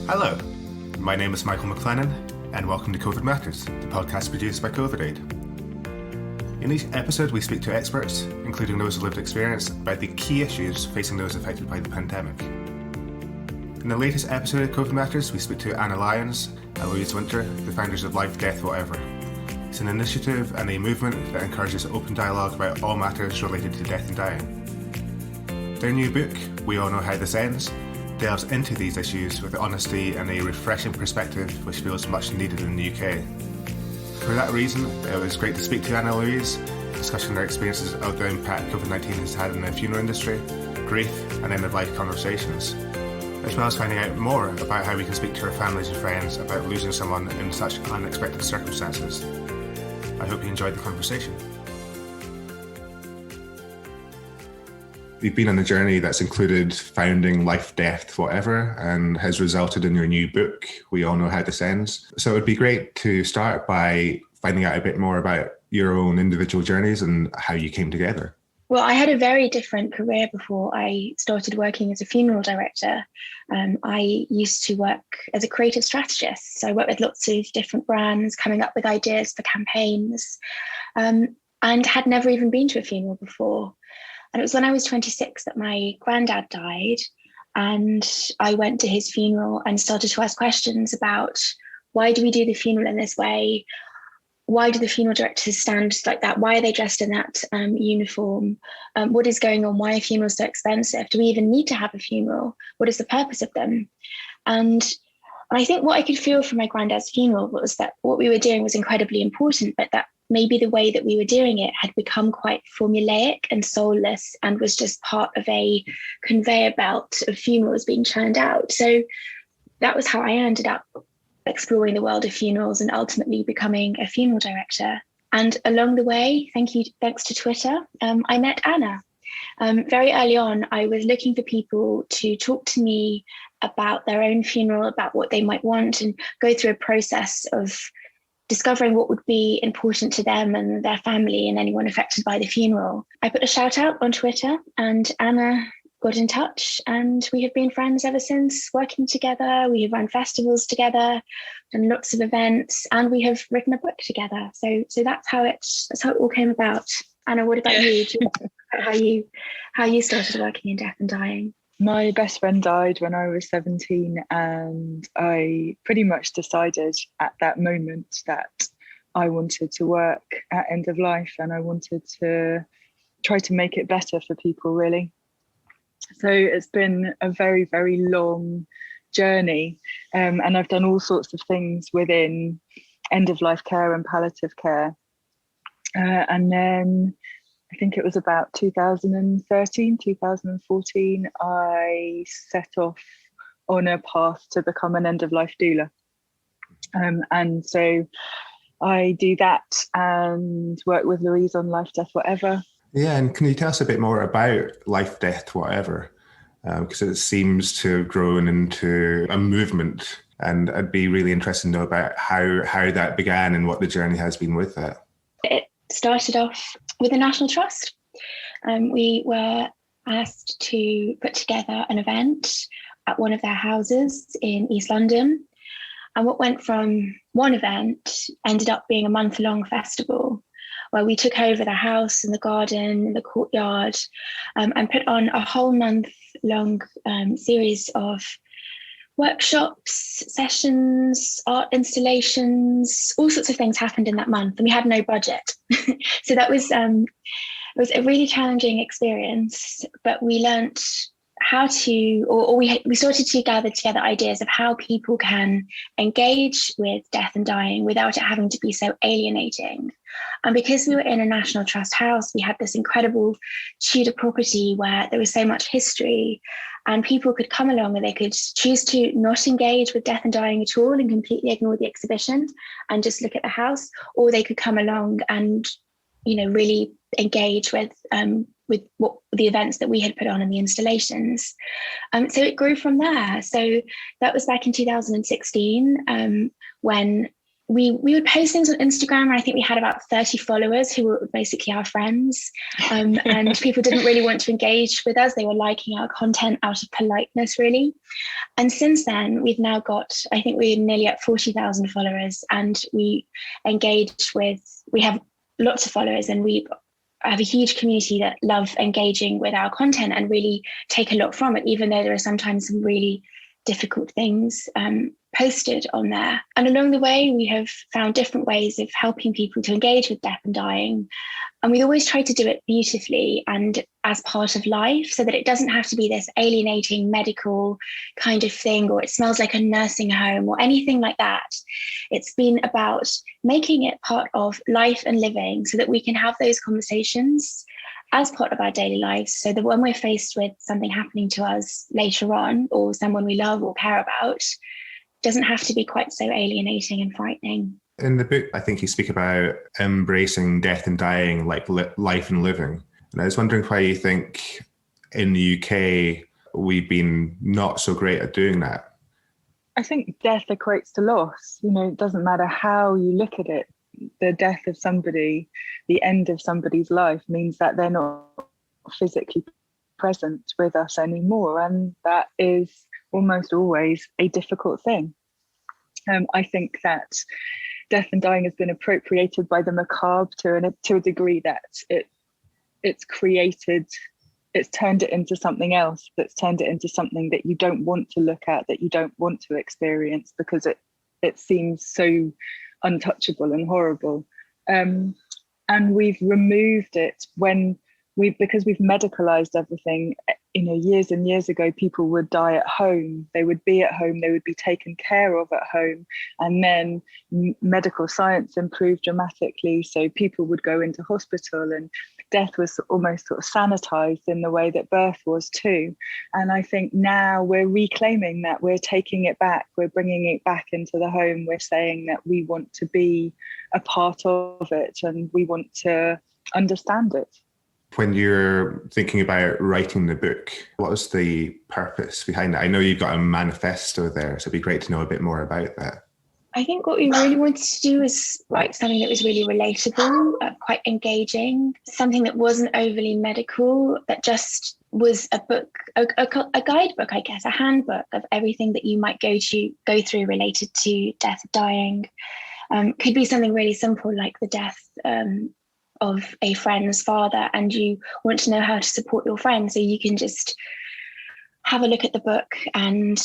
Hello, my name is Michael McLennan, and welcome to COVID Matters, the podcast produced by COVID-Aid. In each episode, we speak to experts, including those with lived experience, about the key issues facing those affected by the pandemic. In the latest episode of COVID Matters, we speak to Anna Lyons and Louise Winter, the founders of Life, Death, Whatever. It's an initiative and a movement that encourages open dialogue about all matters related to death and dying. Their new book, We All Know How This Ends, delves into these issues with honesty and a refreshing perspective which feels much needed in the UK. For that reason, it was great to speak to Anna Lyons, discussing their experiences of the impact COVID-19 has had in the funeral industry, grief and end-of-life conversations, as well as finding out more about how we can speak to our families and friends about losing someone in such unexpected circumstances. I hope you enjoyed the conversation. You've been on a journey that's included founding Life, Death, Whatever, and has resulted in your new book, We All Know How This Ends. So it would be great to start by finding out a bit more about your own individual journeys and how you came together. Well, I had a very different career before I started working as a funeral director. I used to work as a creative strategist. So I worked with lots of different brands, coming up with ideas for campaigns, and had never even been to a funeral before. And it was when I was 26 that my granddad died, and I went to his funeral and started to ask questions about why do we do the funeral in this way? Why do the funeral directors stand like that? Why are they dressed in that uniform? What is going on? Why are funerals so expensive? Do we even need to have a funeral? What is the purpose of them? And I think what I could feel from my granddad's funeral was that what we were doing was incredibly important, but that maybe the way that we were doing it had become quite formulaic and soulless and was just part of a conveyor belt of funerals being churned out. So that was how I ended up exploring the world of funerals and ultimately becoming a funeral director. And along the way, thanks to Twitter, I met Anna. Very early on, I was looking for people to talk to me about their own funeral, about what they might want, and go through a process of discovering what would be important to them and their family and anyone affected by the funeral. I put a shout out on Twitter and Anna got in touch, and we have been friends ever since, working together. We have run festivals together, done lots of events, and we have written a book together. So that's how it all came about. Anna, what about you? Do you know how you started working in death and dying? My best friend died when I was 17, and I pretty much decided at that moment that I wanted to work at end of life, and I wanted to try to make it better for people, really. So it's been a very, very long journey, and I've done all sorts of things within end of life care and palliative care. And then I think it was about 2013, 2014, I set off on a path to become an end-of-life doula. And so I do that and work with Louise on Life, Death, Whatever. Yeah, and can you tell us a bit more about Life, Death, Whatever? Because it seems to have grown into a movement, and I'd be really interested to know about how that began and what the journey has been with that. It started off with the National Trust. We were asked to put together an event at one of their houses in East London. And what went from one event ended up being a month-long festival where we took over the house and the garden and the courtyard, and put on a whole month-long series of workshops, sessions, art installations, all sorts of things happened in that month, and we had no budget. So that was it was a really challenging experience, but we learnt how to, or we started to gather together ideas of how people can engage with death and dying without it having to be so alienating. And because we were in a National Trust house, we had this incredible Tudor property where there was so much history, and people could come along and they could choose to not engage with death and dying at all and completely ignore the exhibition and just look at the house, or they could come along and, really engage with what the events that we had put on and the installations. So it grew from there. So that was back in 2016, when we would post things on Instagram, and I think we had about 30 followers who were basically our friends. And people didn't really want to engage with us. They were liking our content out of politeness, really. And since then, we've now got, I think we're nearly at 40,000 followers, and we have lots of followers, and we have a huge community that love engaging with our content and really take a lot from it, even though there are sometimes some really difficult things posted on there. And along the way, we have found different ways of helping people to engage with death and dying. And we always try to do it beautifully and as part of life, so that it doesn't have to be this alienating medical kind of thing, or it smells like a nursing home or anything like that. It's been about making it part of life and living, so that we can have those conversations as part of our daily lives, so that when we're faced with something happening to us later on, or someone we love or care about, it doesn't have to be quite so alienating and frightening. In the book, I think you speak about embracing death and dying like life and living. And I was wondering why you think in the UK we've been not so great at doing that. I think death equates to loss. It doesn't matter how you look at it. The death of somebody, the end of somebody's life, means that they're not physically present with us anymore. And that is almost always a difficult thing. I think that death and dying has been appropriated by the macabre to a degree that it's turned it into something else, that's turned it into something that you don't want to look at, that you don't want to experience, because it seems so untouchable and horrible. And we've removed it because we've medicalized everything. Years and years ago, people would die at home. They would be at home. They would be taken care of at home. And then medical science improved dramatically. So people would go into hospital, and death was almost sort of sanitized in the way that birth was too. And I think now we're reclaiming that. We're taking it back. We're bringing it back into the home. We're saying that we want to be a part of it, and we want to understand it. When you're thinking about writing the book, what was the purpose behind it? I know you've got a manifesto there, so it'd be great to know a bit more about that. I think what we really wanted to do was write something that was really relatable, quite engaging, something that wasn't overly medical, that just was a book, a guidebook, I guess, a handbook of everything that you might go through related to death and dying. Could be something really simple like the death of a friend's father, and you want to know how to support your friend, so you can just have a look at the book and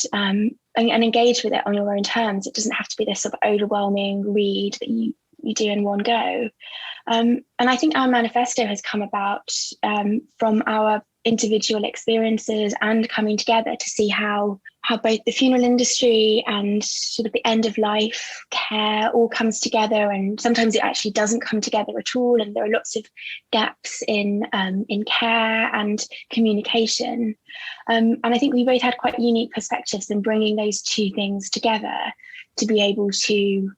engage with it on your own terms. It doesn't have to be this sort of overwhelming read that you do in one go. And I think our manifesto has come about from our individual experiences and coming together to see how both the funeral industry and sort of the end of life care all comes together, and sometimes it actually doesn't come together at all, and there are lots of gaps in care and communication, and I think we both had quite unique perspectives in bringing those two things together to be able to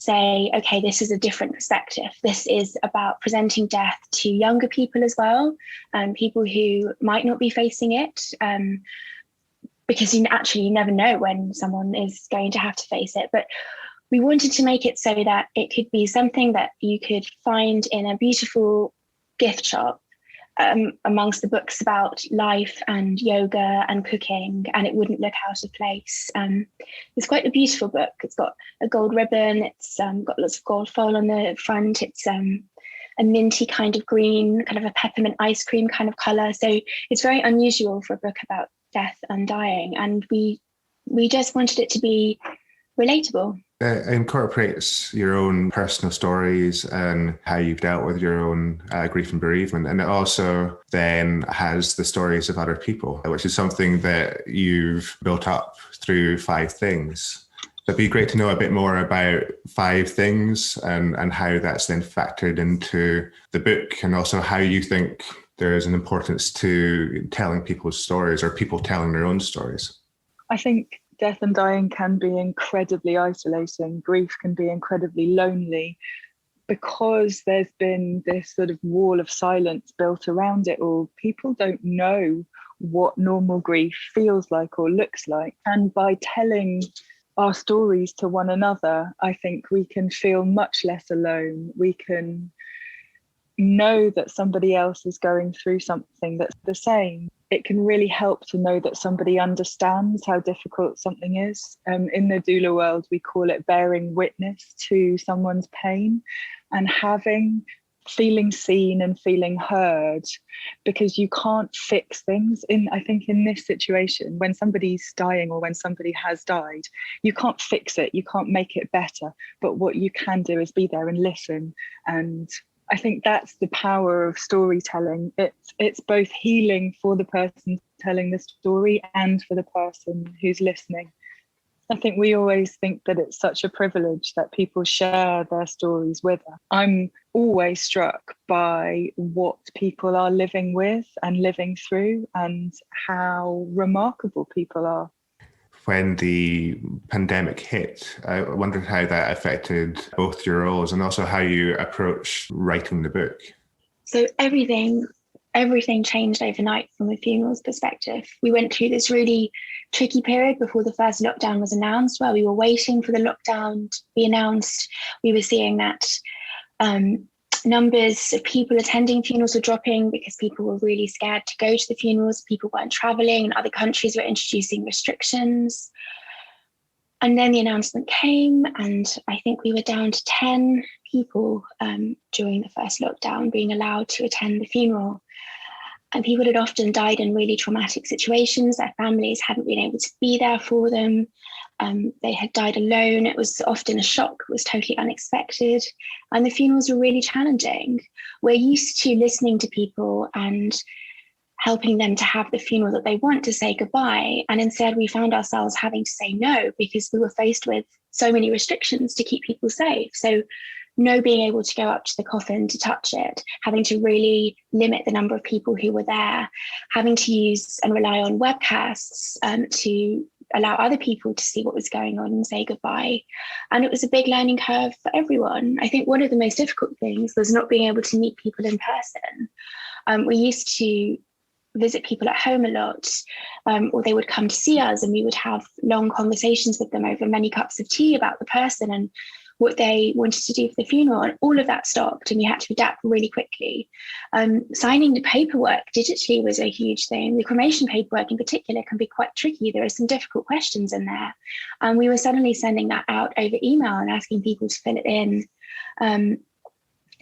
say, okay, this is a different perspective. This is about presenting death to younger people as well, people who might not be facing it, because you never know when someone is going to have to face it. But we wanted to make it so that it could be something that you could find in a beautiful gift shop amongst the books about life and yoga and cooking, and it wouldn't look out of place. It's quite a beautiful book. It's got a gold ribbon. It's got lots of gold foil on the front. It's a minty kind of green, kind of a peppermint ice cream kind of colour. So it's very unusual for a book about death and dying. And we just wanted it to be relatable. It incorporates your own personal stories and how you've dealt with your own grief and bereavement. And it also then has the stories of other people, which is something that you've built up through 5 things. So it'd be great to know a bit more about 5 things and how that's then factored into the book, and also how you think there is an importance to telling people's stories, or people telling their own stories. I think death and dying can be incredibly isolating. Grief can be incredibly lonely, because there's been this sort of wall of silence built around it all. People don't know what normal grief feels like or looks like. And by telling our stories to one another, I think we can feel much less alone. We can know that somebody else is going through something that's the same. It can really help to know that somebody understands how difficult something is. In the doula world, we call it bearing witness to someone's pain, and feeling seen and feeling heard, because you can't fix things. I think in this situation, when somebody's dying or when somebody has died, you can't fix it, you can't make it better, but what you can do is be there and listen. And I think that's the power of storytelling. It's both healing for the person telling the story and for the person who's listening. I think we always think that it's such a privilege that people share their stories with us. I'm always struck by what people are living with and living through, and how remarkable people are. When the pandemic hit, I wondered how that affected both your roles and also how you approached writing the book. So everything changed overnight from a funerals perspective. We went through this really tricky period before the first lockdown was announced, where we were waiting for the lockdown to be announced. We were seeing that numbers of people attending funerals were dropping because people were really scared to go to the funerals. People weren't traveling, and other countries were introducing restrictions. And then the announcement came, and I think we were down to 10 people during the first lockdown being allowed to attend the funeral. And people had often died in really traumatic situations. Their families hadn't been able to be there for them. They had died alone. It was often a shock. It was totally unexpected. And the funerals were really challenging. We're used to listening to people and helping them to have the funeral that they want, to say goodbye. And instead we found ourselves having to say no, because we were faced with so many restrictions to keep people safe. So no being able to go up to the coffin to touch it, having to really limit the number of people who were there, having to use and rely on webcasts to allow other people to see what was going on and say goodbye. And it was a big learning curve for everyone. I think one of the most difficult things was not being able to meet people in person. We used to visit people at home a lot, or they would come to see us, and we would have long conversations with them over many cups of tea about the person and what they wanted to do for the funeral. And all of that stopped, and we had to adapt really quickly. Signing the paperwork digitally was a huge thing. The cremation paperwork in particular can be quite tricky. There are some difficult questions in there. And we were suddenly sending that out over email and asking people to fill it in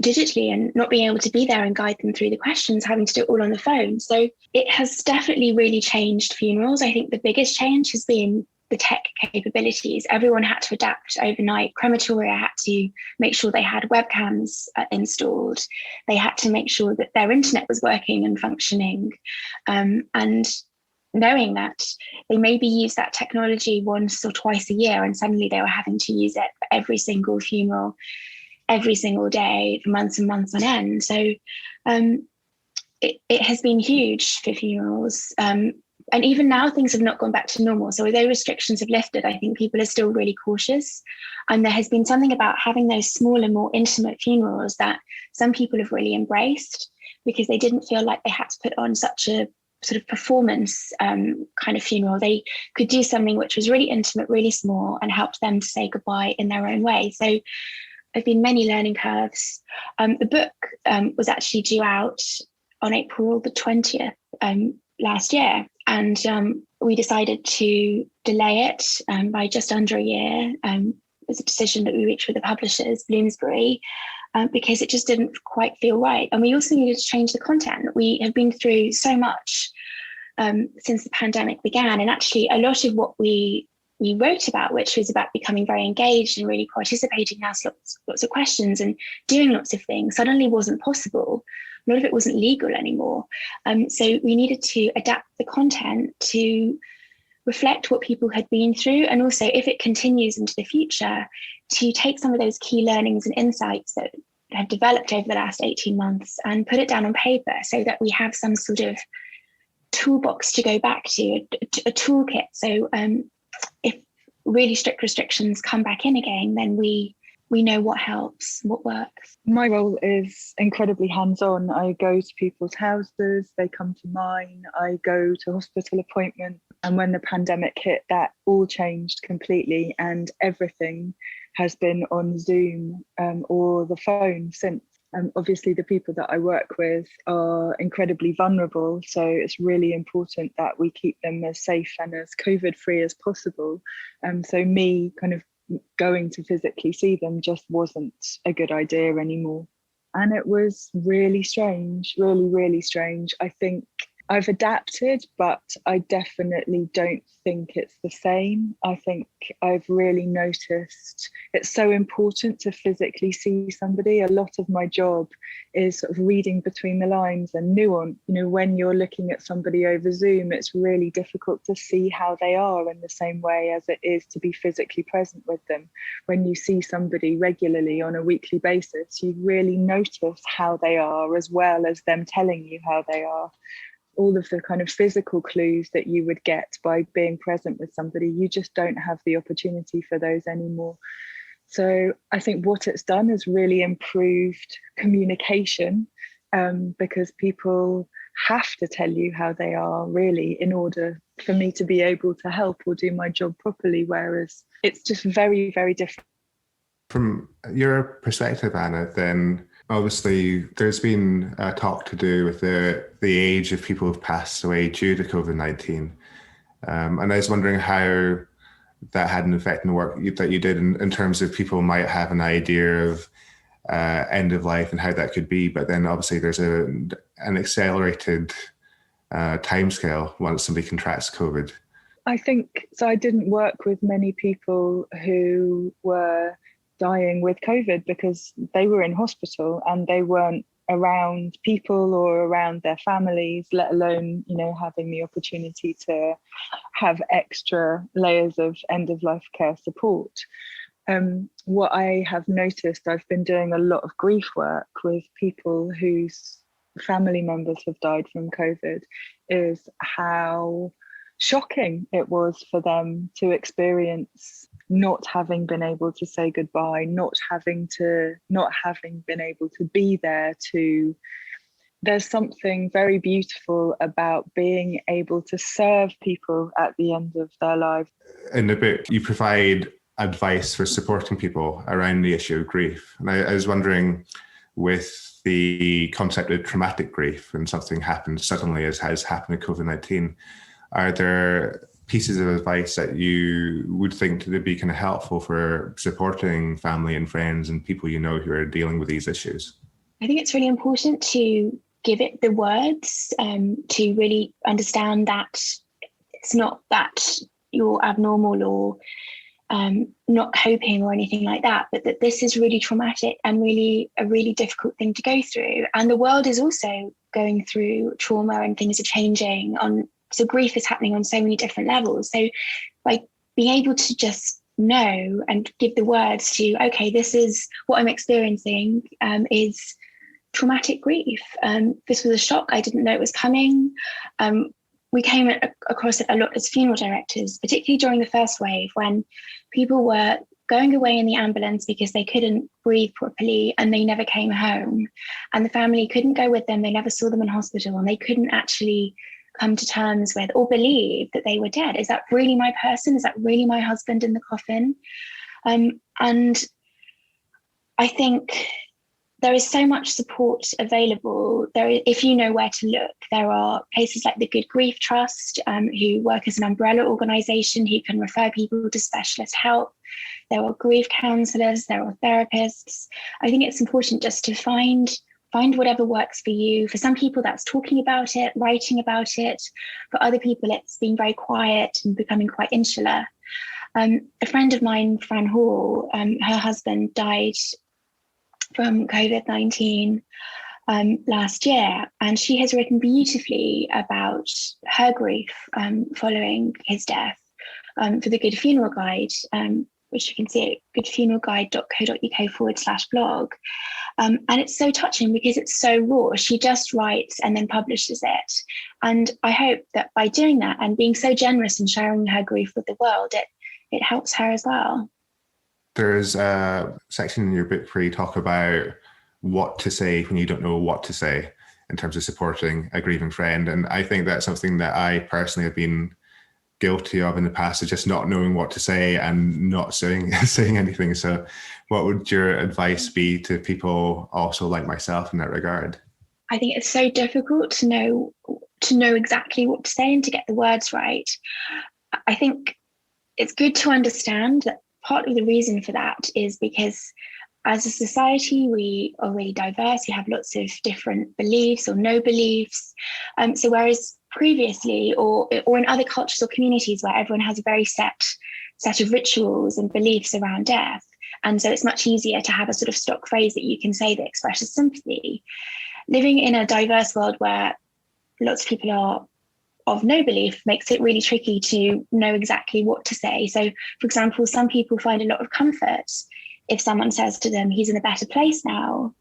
digitally, and not being able to be there and guide them through the questions, having to do it all on the phone. So it has definitely really changed funerals. I think the biggest change has been the tech capabilities. Everyone had to adapt overnight. Crematoria had to make sure they had webcams installed. They had to make sure that their internet was working and functioning. And knowing that they maybe use that technology once or twice a year, and suddenly they were having to use it for every single funeral, every single day for months and months on end. So it has been huge for funerals. And even now, things have not gone back to normal. So although restrictions have lifted, I think people are still really cautious. And there has been something about having those smaller, more intimate funerals that some people have really embraced, because they didn't feel like they had to put on such a sort of performance kind of funeral. They could do something which was really intimate, really small, and helped them to say goodbye in their own way. So there have been many learning curves. The book was actually due out on April the 20th last year. And we decided to delay it by just under a year. It was a decision that we reached with the publishers, Bloomsbury, because it just didn't quite feel right. And we also needed to change the content. We have been through so much since the pandemic began. And actually a lot of what we wrote about, which was about becoming very engaged and really participating, asking lots of questions and doing lots of things, suddenly wasn't possible. A lot of it wasn't legal anymore. So we needed to adapt the content to reflect what people had been through, and also, if it continues into the future, to take some of those key learnings and insights that have developed over the last 18 months and put it down on paper, so that we have some sort of toolbox to go back to, a toolkit. So if really strict restrictions come back in again, then we know what helps, what works. My role is incredibly hands-on. I go to people's houses, they come to mine, I go to hospital appointments, And when the pandemic hit, that all changed completely, and everything has been on Zoom or the phone since. Obviously, the people that I work with are incredibly vulnerable, so it's really important that we keep them as safe and as COVID-free as possible. So me kind of going to physically see them just wasn't a good idea anymore. And it was really strange, really, really strange. I think I've adapted, but I definitely don't think it's the same. I think I've really noticed it's so important to physically see somebody. A lot of my job is sort of reading between the lines and nuance. You know, when you're looking at somebody over Zoom, it's really difficult to see how they are in the same way as it is to be physically present with them. When you see somebody regularly on a weekly basis, you really notice how they are as well as them telling you how they are. All of the kind of physical clues that you would get by being present with somebody, you just don't have the opportunity for those anymore. So I think what it's done is really improved communication, because people have to tell you how they are really in order for me to be able to help or do my job properly, whereas it's just very, very different. From your perspective, Anna, then obviously there's been a talk to do with the age of people who've passed away due to COVID-19. And I was wondering how that had an effect on the work that you did in terms of people might have an idea of end of life and how that could be. But then obviously there's an accelerated timescale once somebody contracts COVID. I think, so I didn't work with many people who were dying with COVID because they were in hospital and they weren't around people or around their families, let alone, you know, having the opportunity to have extra layers of end of life care support. What I have noticed, I've been doing a lot of grief work with people whose family members have died from COVID, is how shocking it was for them to experience not having been able to say goodbye, not having been able to be there there's something very beautiful about being able to serve people at the end of their lives. In the book, you provide advice for supporting people around the issue of grief. And I was wondering, with the concept of traumatic grief, when something happens suddenly, as has happened with COVID-19, are there pieces of advice that you would think to be kind of helpful for supporting family and friends and people you know who are dealing with these issues? I think it's really important to give it the words, to really understand that it's not that you're abnormal or not coping or anything like that, but that this is really traumatic and really a really difficult thing to go through. And the world is also going through trauma and things are changing so grief is happening on so many different levels. So by being able to just know and give the words to, okay, this is what I'm experiencing, is traumatic grief. This was a shock. I didn't know it was coming. We came across it a lot as funeral directors, particularly during the first wave, when people were going away in the ambulance because they couldn't breathe properly and they never came home. And the family couldn't go with them. They never saw them in hospital and they couldn't actually come to terms with or believe that they were dead. Is that really my person? Is that really my husband in the coffin? And I think there is so much support available. If you know where to look, there are places like the Good Grief Trust, who work as an umbrella organisation who can refer people to specialist help. There are grief counsellors, there are therapists. I think it's important just to find whatever works for you. For some people, that's talking about it, writing about it. For other people, it's being very quiet and becoming quite insular. A friend of mine, Fran Hall, her husband died from COVID-19 last year, and she has written beautifully about her grief following his death for the Good Funeral Guide, which you can see at goodfuneralguide.co.uk/blog. And it's so touching because it's so raw. She just writes and then publishes it. And I hope that by doing that and being so generous and sharing her grief with the world, it helps her as well. There's a section in your book where you talk about what to say when you don't know what to say in terms of supporting a grieving friend. And I think that's something that I personally have been guilty of in the past is just not knowing what to say and not saying anything. So what would your advice be to people also like myself in that regard? I think it's so difficult to know exactly what to say and to get the words right. I think it's good to understand that part of the reason for that is because as a society, we are really diverse. We have lots of different beliefs or no beliefs. So whereas previously or in other cultures or communities where everyone has a very set of rituals and beliefs around death, and so it's much easier to have a sort of stock phrase that you can say that expresses sympathy. Living in a diverse world where lots of people are of no belief makes it really tricky to know exactly what to say. So, for example, some people find a lot of comfort if someone says to them, he's in a better place now.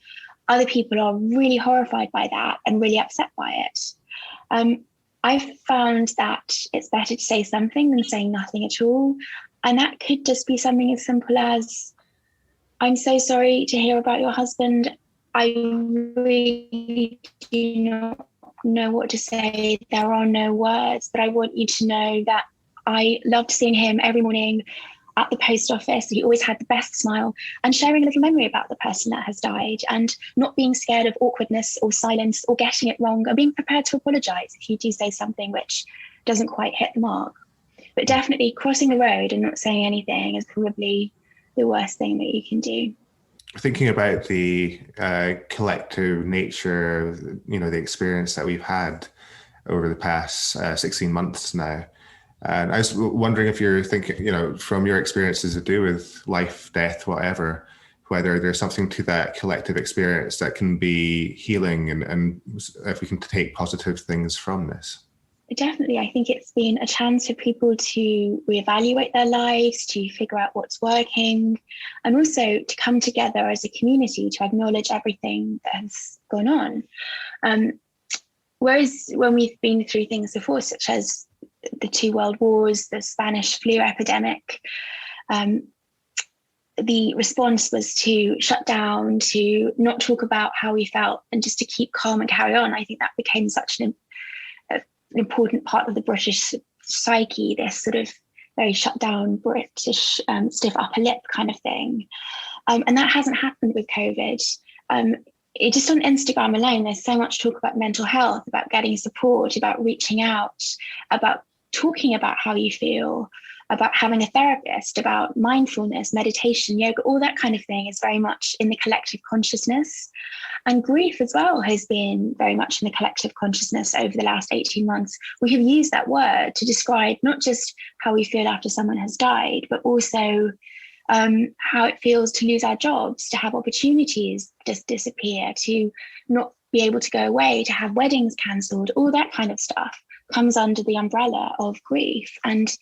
Other people are really horrified by that and really upset by it. I've found that it's better to say something than saying nothing at all. And that could just be something as simple as, I'm so sorry to hear about your husband. I really do not know what to say. There are no words, but I want you to know that I loved seeing him every morning at the post office. He always had the best smile, and sharing a little memory about the person that has died, and not being scared of awkwardness or silence or getting it wrong, and being prepared to apologize if you do say something which doesn't quite hit the mark. But definitely crossing the road and not saying anything is probably the worst thing that you can do. Thinking about the collective nature of, the experience that we've had over the past 16 months now. And I was wondering if you're thinking, from your experiences to do with life, death, whatever, whether there's something to that collective experience that can be healing and if we can take positive things from this. Definitely. I think it's been a chance for people to reevaluate their lives, to figure out what's working, and also to come together as a community to acknowledge everything that has gone on. Whereas when we've been through things before, such as the 2 world wars, the Spanish flu epidemic, the response was to shut down, to not talk about how we felt, and just to keep calm and carry on. I think that became such an important part of the British psyche, this sort of very shut down British stiff upper lip kind of thing. And that hasn't happened with COVID. It just on Instagram alone, there's so much talk about mental health, about getting support, about reaching out, about talking about how you feel, about having a therapist, about mindfulness, meditation, yoga, all that kind of thing is very much in the collective consciousness. And grief as well has been very much in the collective consciousness over the last 18 months. We have used that word to describe not just how we feel after someone has died, but also how it feels to lose our jobs, to have opportunities just disappear, to not be able to go away, to have weddings cancelled. All that kind of stuff comes under the umbrella of grief. And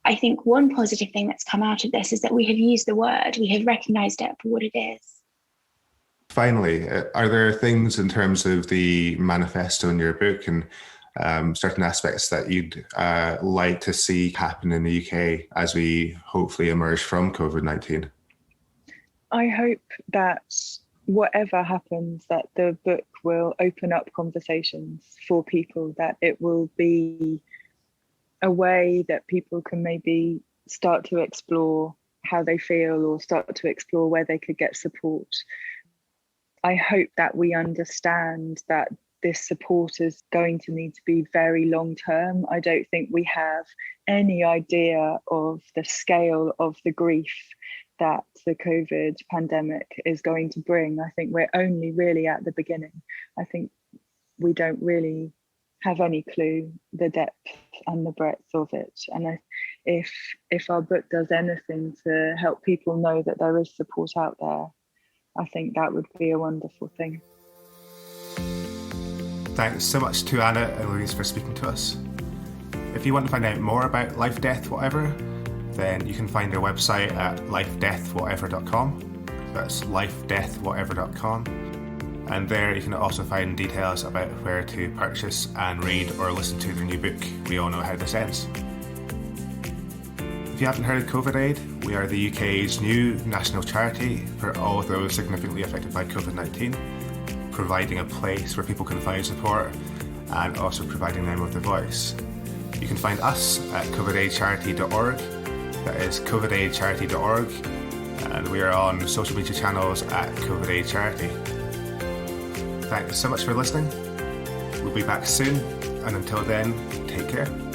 I think one positive thing that's come out of this is that we have used the word, we have recognised it for what it is. Finally, are there things in terms of the manifesto in your book and certain aspects that you'd like to see happen in the UK as we hopefully emerge from COVID-19? I hope that whatever happens, that the book will open up conversations for people, that it will be a way that people can maybe start to explore how they feel or start to explore where they could get support. I hope that we understand that this support is going to need to be very long term. I don't think we have any idea of the scale of the grief that the COVID pandemic is going to bring. I think we're only really at the beginning. I think we don't really have any clue the depth and the breadth of it. And if our book does anything to help people know that there is support out there, I think that would be a wonderful thing. Thanks so much to Anna and Louise for speaking to us. If you want to find out more about Life, Death, Whatever, then you can find their website at lifedeathwhatever.com. That's lifedeathwhatever.com. And there you can also find details about where to purchase and read or listen to their new book, We All Know How This Ends. If you haven't heard of COVID Aid, we are the UK's new national charity for all those significantly affected by COVID-19, providing a place where people can find support and also providing them with a voice. You can find us at covidaidcharity.org. That is covidaidcharity.org. And we are on social media channels at COVID Charity. Thanks so much for listening. We'll be back soon, and until then, take care.